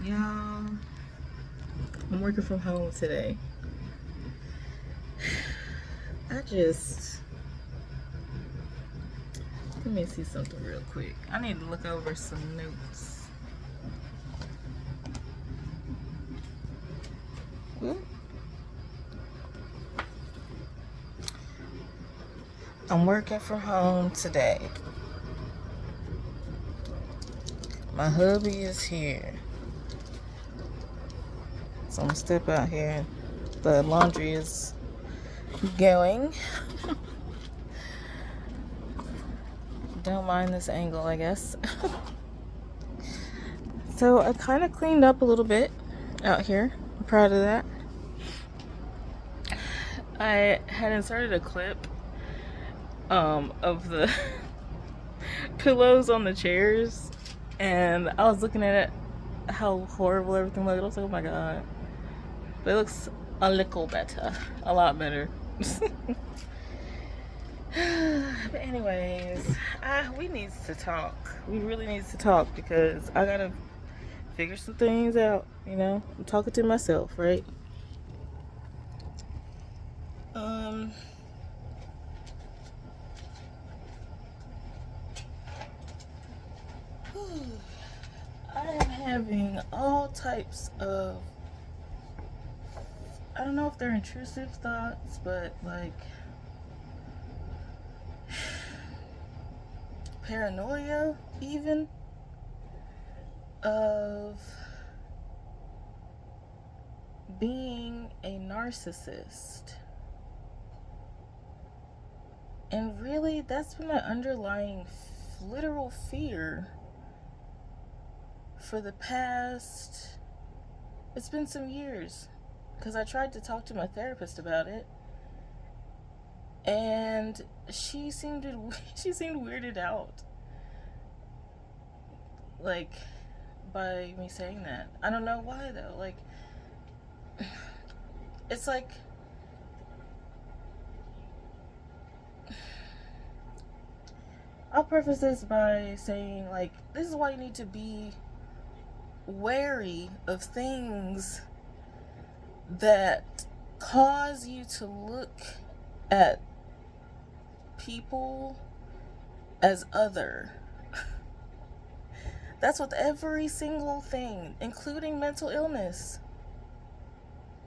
Y'all, I'm working from home today. Let me see something real quick. I need to look over some notes. I'm working from home today. My hubby is here. So I'm gonna step out here. The laundry is going. Don't mind this angle, I guess. So I kind of cleaned up a little bit out here. I'm proud of that. I had inserted a clip of the pillows on the chairs, and I was looking at it, how horrible everything looked. I was like, oh my god. But it looks a little better. A lot better. But anyways, we need to talk. We really need to talk because I gotta figure some things out, you know? I'm talking to myself, right? I am having all types of, I don't know if they're intrusive thoughts, but like paranoia even of being a narcissist. And really, that's been my underlying literal fear for the past, it's been some years. Because I tried to talk to my therapist about it, and she seemed weirded out, like, by me saying that. I don't know why though. Like, it's like, I'll preface this by saying, like, this is why you need to be wary of things that cause you to look at people as other. That's with every single thing, including mental illness.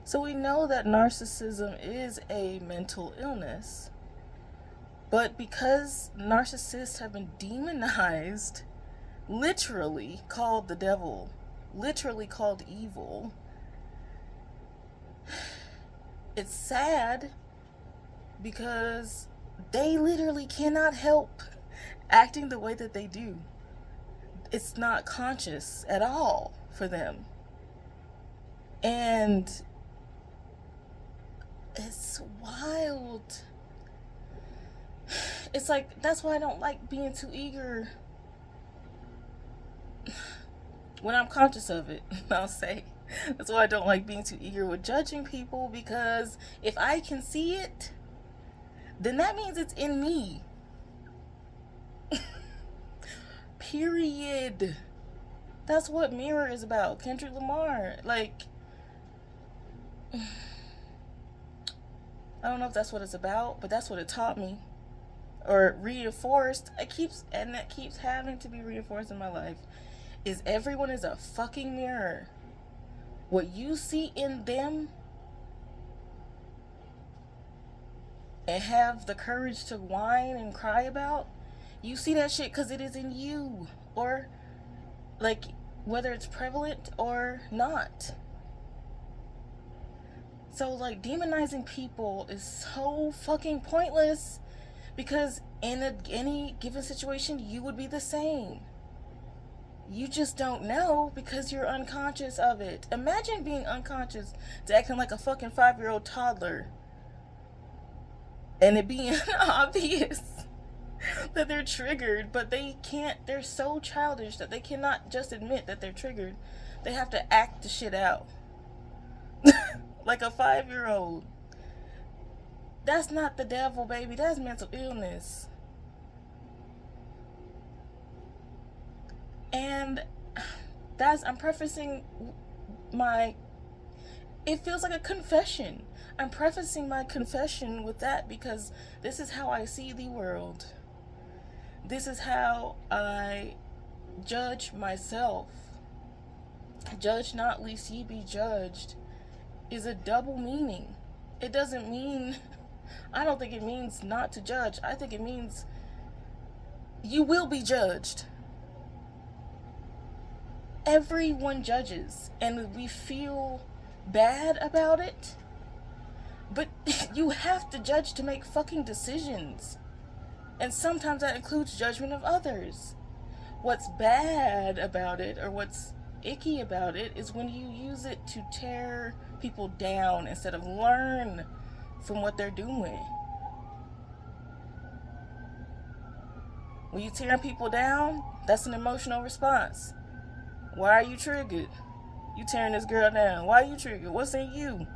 So we know that narcissism is a mental illness. But because narcissists have been demonized, literally called the devil, literally called evil, it's sad because they literally cannot help acting the way that they do. It's not conscious at all for them. And it's wild. It's like, that's why I don't like being too eager when I'm conscious of it. I'll say that's why I don't like being too eager with judging people, because if I can see it, then that means it's in me. Period. That's what Mirror is about. Kendrick Lamar. Like, I don't know if that's what it's about, but that's what it taught me. Or reinforced. That keeps having to be reinforced in my life. Is everyone is a fucking mirror. What you see in them and have the courage to whine and cry about, you see that shit because it is in you. Or, like, whether it's prevalent or not. So, like, demonizing people is so fucking pointless, because in any given situation, you would be the same. You just don't know because you're unconscious of it. Imagine being unconscious to acting like a fucking 5-year-old toddler, and it being obvious that they're triggered, but they can't. They're so childish that they cannot just admit that they're triggered. They have to act the shit out. Like a 5-year-old. That's not the devil, baby. That's mental illness. And I'm prefacing my, it feels like a confession. I'm prefacing my confession with that because this is how I see the world. This is how I judge myself. Judge not, lest ye be judged is a double meaning. It doesn't mean, I don't think it means not to judge. I think it means you will be judged. Everyone judges, and we feel bad about it. But you have to judge to make fucking decisions. And sometimes that includes judgment of others. What's bad about it, or what's icky about it, is when you use it to tear people down instead of learn from what they're doing. When you tear people down, that's an emotional response. Why are you triggered? You tearing this girl down. Why are you triggered? What's in you?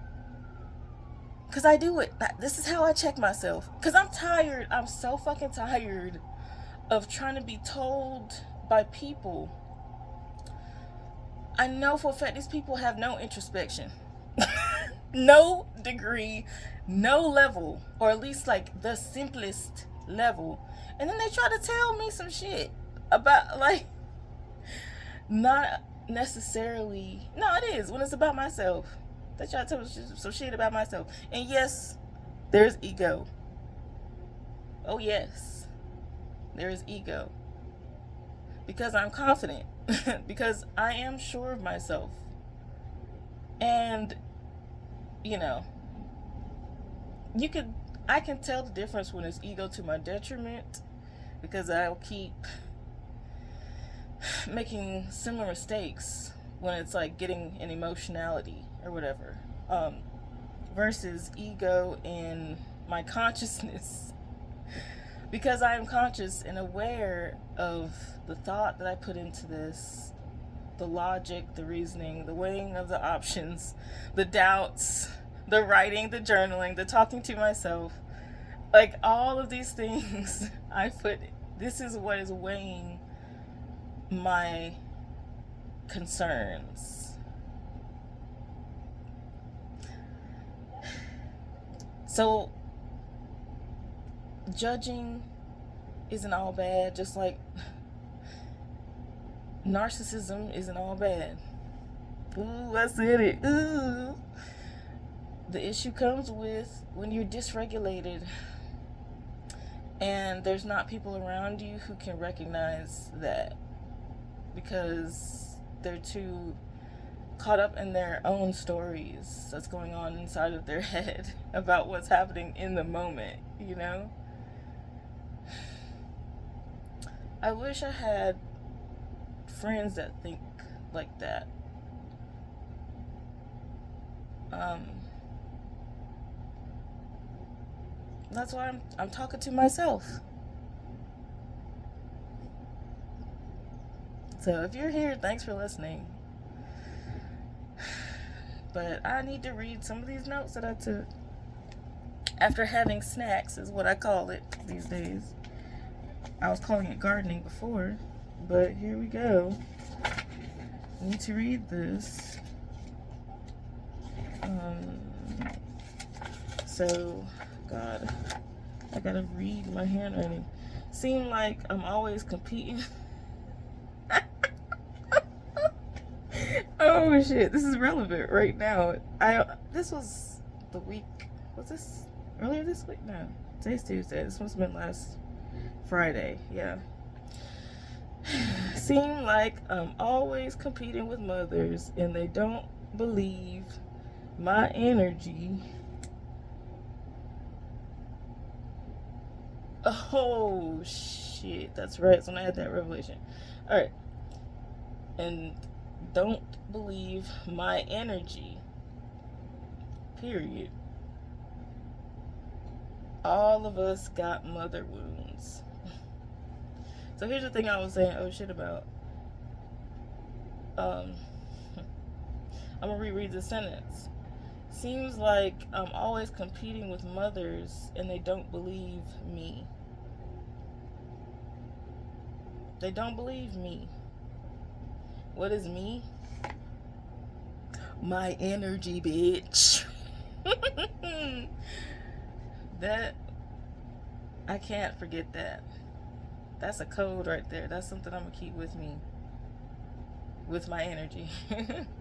Because I do it. This is how I check myself. Because I'm tired. I'm so fucking tired of trying to be told by people. I know for a fact these people have no introspection. No degree, no level, or at least like the simplest level. And then they try to tell me some shit about, like, not necessarily, no, it is when it's about myself. They try to tell me some shit about myself. And yes, there's ego. Oh yes, there is ego. Because I'm confident. Because I am sure of myself. And, you know, I can tell the difference when it's ego to my detriment, because I'll keep making similar mistakes when it's like getting an emotionality or whatever, versus ego in my consciousness, because I am conscious and aware of the thought that I put into this, the logic, the reasoning, the weighing of the options, the doubts, the writing, the journaling, the talking to myself, like all of these things I put, this is what is weighing my concerns. So judging isn't all bad, just like narcissism isn't all bad. Ooh, I said it. Ooh. The issue comes with when you're dysregulated and there's not people around you who can recognize that, because they're too caught up in their own stories that's going on inside of their head about what's happening in the moment, you know? I wish I had friends that think like that. That's why I'm talking to myself. So if you're here, thanks for listening. But I need to read some of these notes that I took after having snacks, is what I call it these days. I was calling it gardening before, but here we go. I need to read this. So, God, I gotta read my handwriting. Seem like I'm always competing. Oh shit, this is relevant right now. This was the week, was this earlier this week? No, today's Tuesday. This must have been last Friday, yeah. Seem like I'm always competing with mothers and they don't believe my energy. Oh shit, that's right. So I had that revelation. Alright. And don't believe my energy. Period. All of us got mother wounds. So here's the thing I was saying oh shit about. I'm gonna reread the sentence. Seems like I'm always competing with mothers and they don't believe me. They don't believe me. What is me? My energy, bitch. That, I can't forget that. That's a code right there. That's something I'm gonna keep with me, with my energy.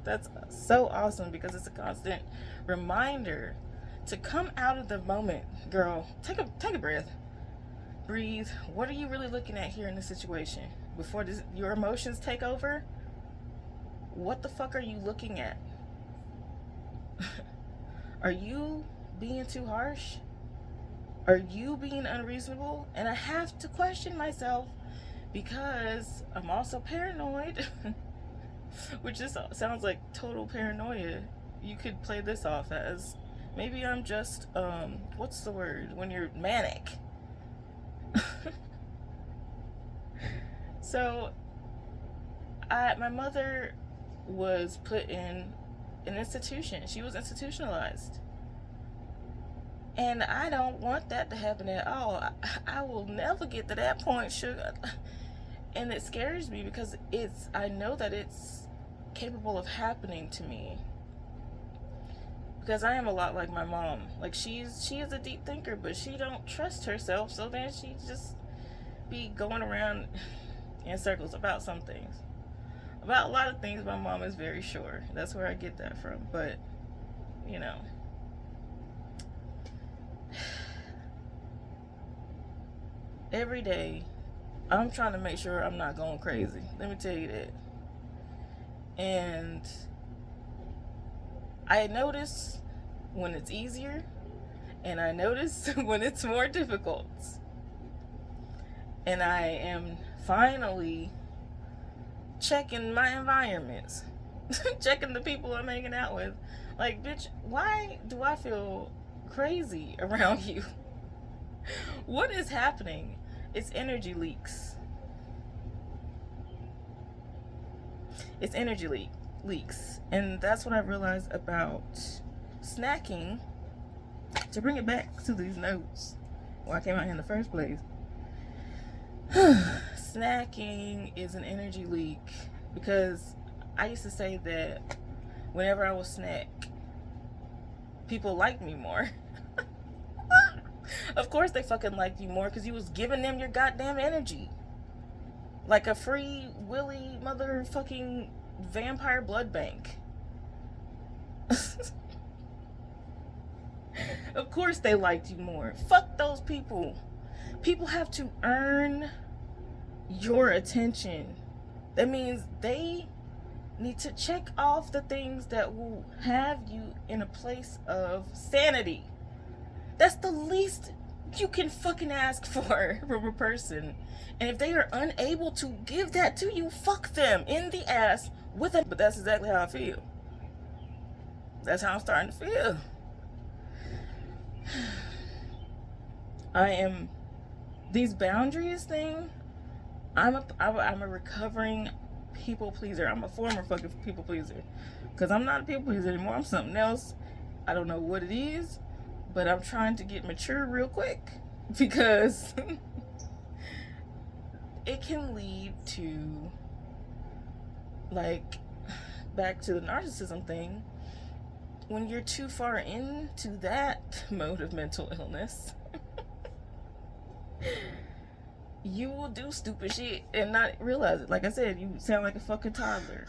That's so awesome because it's a constant reminder to come out of the moment, girl. Take a breath. Breathe. What are you really looking at here in this situation? Before your emotions take over, what the fuck are you looking at? Are you being too harsh? Are you being unreasonable? And I have to question myself because I'm also paranoid, which just sounds like total paranoia. You could play this off as maybe I'm just, what's the word? When you're manic. So, my mother was put in an institution. She was institutionalized. And I don't want that to happen at all. I will never get to that point, sugar. And it scares me because I know that it's capable of happening to me. Because I am a lot like my mom. Like she is a deep thinker, but she don't trust herself, so then she just be going around in circles about some things. About a lot of things my mom is very sure. That's where I get that from. But, you know. Every day, I'm trying to make sure I'm not going crazy. Let me tell you that. And I notice when it's easier, and I notice when it's more difficult. And I am finally checking my environments, checking the people I'm hanging out with. Like, bitch, why do I feel crazy around you? What is happening? It's energy leaks. It's energy leaks. And that's what I realized about snacking. To bring it back to these notes, why I came out here in the first place. Snacking is an energy leak because I used to say that whenever I would snack, people liked me more. Of course they fucking liked you more because you was giving them your goddamn energy. Like a free willy motherfucking vampire blood bank. Of course they liked you more. Fuck those people. People have to earn your attention. That means they need to check off the things that will have you in a place of sanity. That's the least you can fucking ask for from a person. And if they are unable to give that to you, fuck them in the ass with it. But that's exactly how I feel. That's how I'm starting to feel. I am, these boundaries thing, I'm a recovering people pleaser. I'm a former fucking people pleaser. Because I'm not a people pleaser anymore. I'm something else. I don't know what it is, but I'm trying to get mature real quick. Because it can lead to, like, back to the narcissism thing. When you're too far into that mode of mental illness, you will do stupid shit and not realize it. Like I said, you sound like a fucking toddler.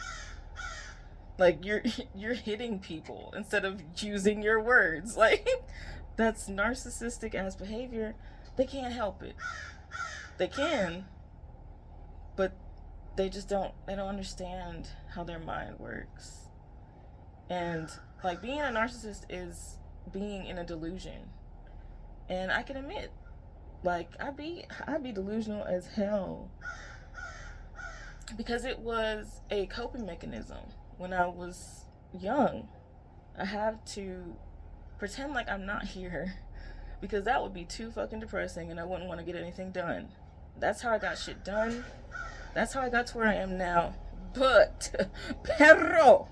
Like you're hitting people instead of using your words. Like, that's narcissistic ass behavior. They can't help it. They can, but they don't understand how their mind works. And like, being a narcissist is being in a delusion. And I can admit, like, I'd be delusional as hell. Because it was a coping mechanism when I was young. I have to pretend like I'm not here, because that would be too fucking depressing and I wouldn't want to get anything done. That's how I got shit done. That's how I got to where I am now. But, pero,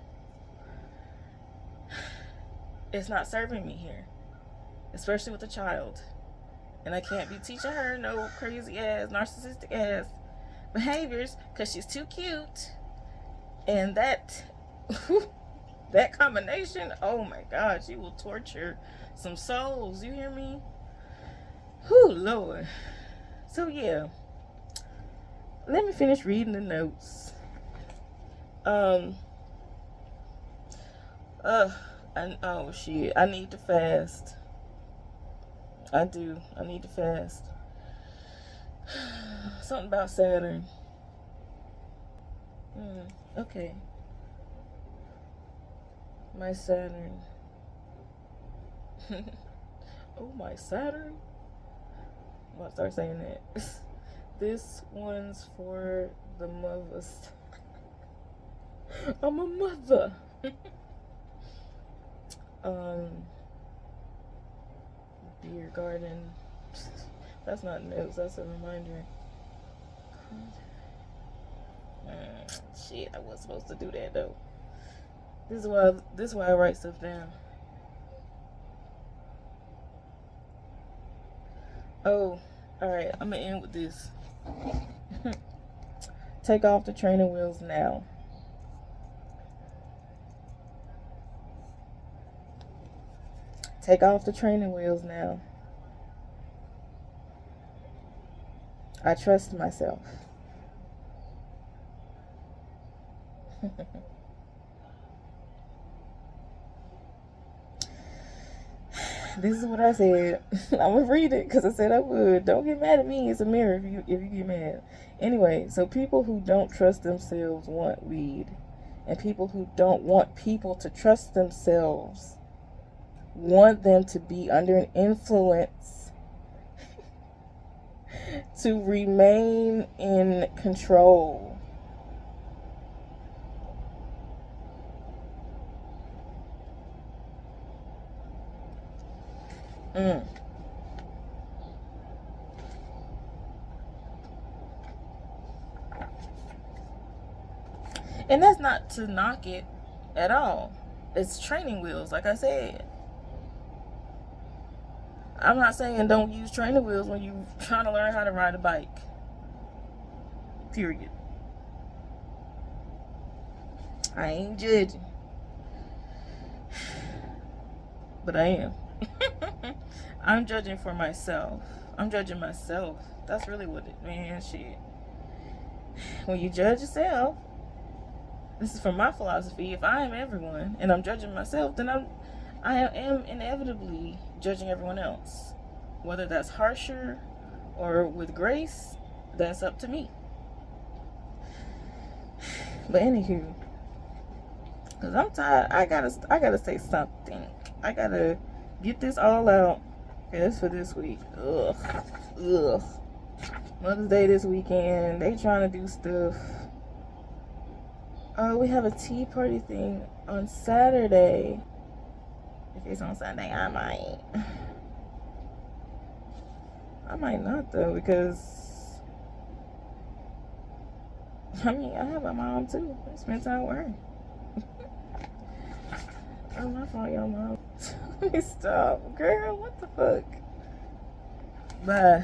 it's not serving me here. Especially with a child. And I can't be teaching her no crazy ass, narcissistic ass behaviors because she's too cute And that that combination, oh my God, she will torture some souls. You hear me? Whew, Lord. So yeah, let me finish reading the notes. Oh shit, I need to fast. I do. I need to fast. Something about Saturn. Okay. My Saturn. Oh, my Saturn? I'm gonna start saying that. This one's for the mothers. I'm a mother. Beer garden. That's not notes, that's a reminder. Shit, I wasn't supposed to do that though. This is why I write stuff down. Oh, alright, I'm gonna end with this. Take off the training wheels now. Take off the training wheels now. I trust myself. This is what I said. I'm gonna read it because I said I would. Don't get mad at me. It's a mirror if you get mad. Anyway, so people who don't trust themselves want weed, and people who don't want people to trust themselves want them to be under an influence to remain in control. And that's not to knock it at all. It's training wheels, like I said. I'm not saying don't use training wheels when you're trying to learn how to ride a bike. Period. I ain't judging. But I am. I'm judging for myself. I'm judging myself. That's really what it, man, shit. When you judge yourself, this is from my philosophy. If I am everyone and I'm judging myself, then I am inevitably judging everyone else. Whether that's harsher or with grace, that's up to me. But anywho, cause I'm tired. I gotta say something. I gotta get this all out. Okay, that's for this week. Ugh. Mother's Day this weekend. They trying to do stuff. Oh, we have a tea party thing on Saturday. If it's on Sunday, I might not though, because I mean I have a mom too. I spend time with her. Oh, my fault, your mom. Let me stop, girl. What the fuck? Bye.